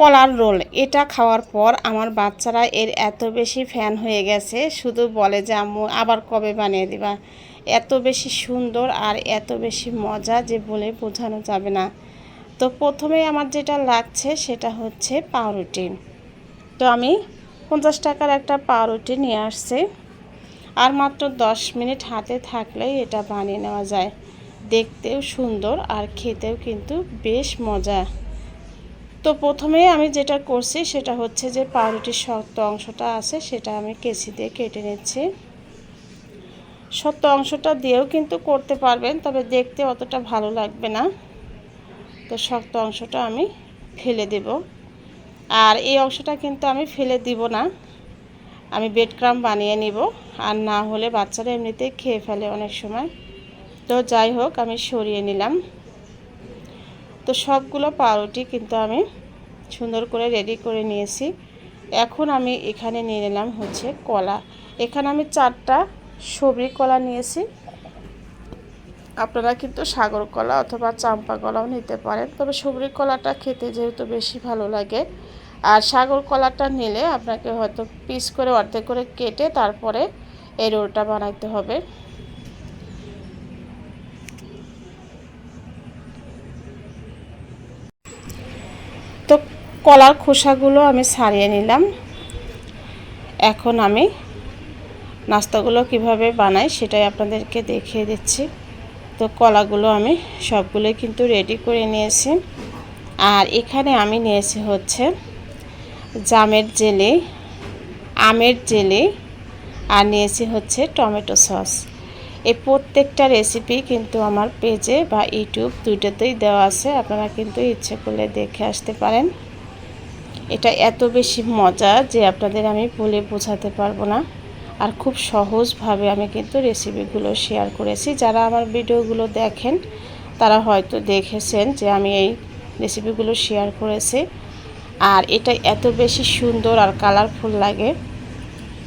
কলার role এটা খাওয়ার পর আমার বাচ্চারা এর এত বেশি ফ্যান হয়ে গেছে, শুধু বলে যে আম্মু আবার কবে বানিয়ে দিবা। এত বেশি সুন্দর আর এত বেশি মজা যে বলে বোঝানো যাবে না। তো প্রথমেই আমার যেটা লাগছে সেটা হচ্ছে পাউরুটি। তো আমি 50 টাকার একটা পাউরুটি নিয়ে আসছি। আর মাত্র 10 মিনিট হাতে থাকলেই এটা বানিয়ে নেওয়া যায়। দেখতেও সুন্দর আর খেতেও কিন্তু বেশ মজা। তো প্রথমেই আমি যেটা করছি সেটা হচ্ছে যে পাউরুটির শক্ত অংশটা আছে সেটা আমি কেচি দিয়ে কেটে নিচ্ছি। শক্ত অংশটা দিয়েও কিন্তু করতে পারবেন, তবে দেখতে অতটা ভালো লাগবে না। তো শক্ত অংশটা আমি ফেলে দেব। আর এই অংশটা কিন্তু আমি ফেলে দিব না, আমি ব্রেড ক্রাম্ব বানিয়ে নিব। আর না হলে বাচ্চারা এমনিতেই খেয়ে ফেলে অনেক সময়। তো যাই হোক, আমি সরিয়ে নিলাম। তো সবগুলো পাউরুটি কিন্তু আমি সুন্দর করে রেডি করে নিয়েছি। এখন আমি এখানে নিয়ে নিলাম হচ্ছে কলা। এখানে আমি 4টা সবরি কলা নিয়েছি। আপনারা কিন্তু সাগর কলা অথবা চাম্পা কলাও নিতে পারেন, তবে সবরি কলাটা খেতে যেহেতু বেশি ভালো লাগে। আর সাগর কলাটা নিলে আপনাকে হয়তো পিস করে অর্ধেক করে কেটে তারপরে এই রোলটা বানাইতে হবে। তো কলার খোসাগুলো আমি ছাড়িয়ে নিলাম। এখন আমি নাস্তাগুলো কিভাবে বানাই সেটাই আপনাদেরকে দেখিয়ে দিচ্ছি। তো কলাগুলো আমি সবগুলোই কিন্তু রেডি করে নিয়েছি। আর এখানে আমি নিয়েছি হচ্ছে জামের জেলি, আমের জেলি, আর নিয়েছি হচ্ছে টমেটো সস। এই প্রত্যেকটা রেসিপি কিন্তু আমার পেজে বা ইউটিউব দুটোতেই দেওয়া আছে, আপনারা কিন্তু ইচ্ছে করলে দেখে আসতে পারেন। এটা এত বেশি মজা যে আপনাদের আমি বলে বোঝাতে পারবো না। আর খুব সহজভাবে আমি কিন্তু রেসিপিগুলো শেয়ার করেছি। যারা আমার ভিডিওগুলো দেখেন তারা হয়তো দেখেছেন যে আমি এই রেসিপিগুলো শেয়ার করেছি। আর এটা এত বেশি সুন্দর আর কালারফুল লাগে।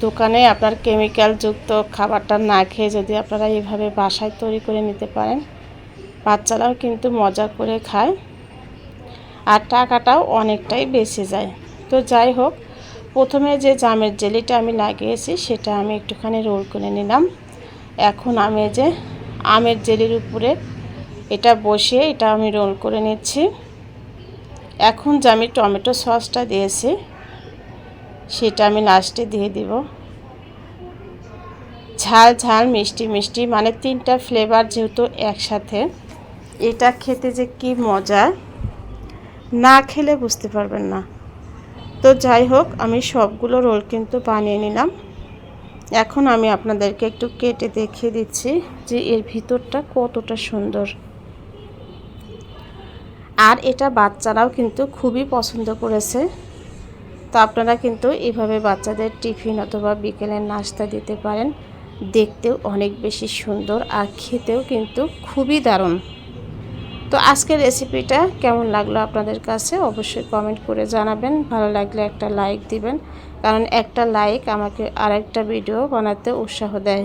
দোকানে আপনার কেমিক্যালযুক্ত খাবারটা না খেয়ে যদি আপনারা এইভাবে বাসায় তৈরি করে নিতে পারেন, বাচ্চারাও কিন্তু মজা করে খায় আর টাকাটাও অনেকটাই বেঁচে যায়। তো যাই হোক, প্রথমে যে জামের জেলিটা আমি লাগিয়েছি সেটা আমি একটুখানি রোল করে নিলাম। এখন আমি যে আমের জেলির উপরে এটা বসিয়ে এটা আমি রোল করে নিচ্ছি। এখন যে আমি টমেটো সসটা দিয়েছি সেটা আমি লাস্টে দিয়ে দিব। ঝাল ঝাল মিষ্টি মিষ্টি, মানে 3টা ফ্লেভার যেহেতু একসাথে, এটা খেতে যে কি মজা না খেলে বুঝতে পারবেন না। তো যাই হোক, আমি সবগুলো রোল কিন্তু বানিয়ে নিলাম। এখন আমি আপনাদেরকে একটু কেটে দেখিয়ে দিচ্ছি যে এর ভিতরটা কতটা সুন্দর। আর এটা বাচ্চারাও কিন্তু খুবই পছন্দ করেছে। তো আপনারা কিন্তু এইভাবে বাচ্চাদের টিফিন অথবা বিকেলের নাস্তা দিতে পারেন। দেখতেও অনেক বেশি সুন্দর আর খেতেও কিন্তু খুবই দারুণ। তো আজকের রেসিপিটা কেমন লাগলো আপনাদের কাছে অবশ্যই কমেন্ট করে জানাবেন। ভালো লাগলে একটা লাইক দিবেন, কারণ একটা লাইক আমাকে আরেকটা ভিডিও বানাতে উৎসাহ দেয়।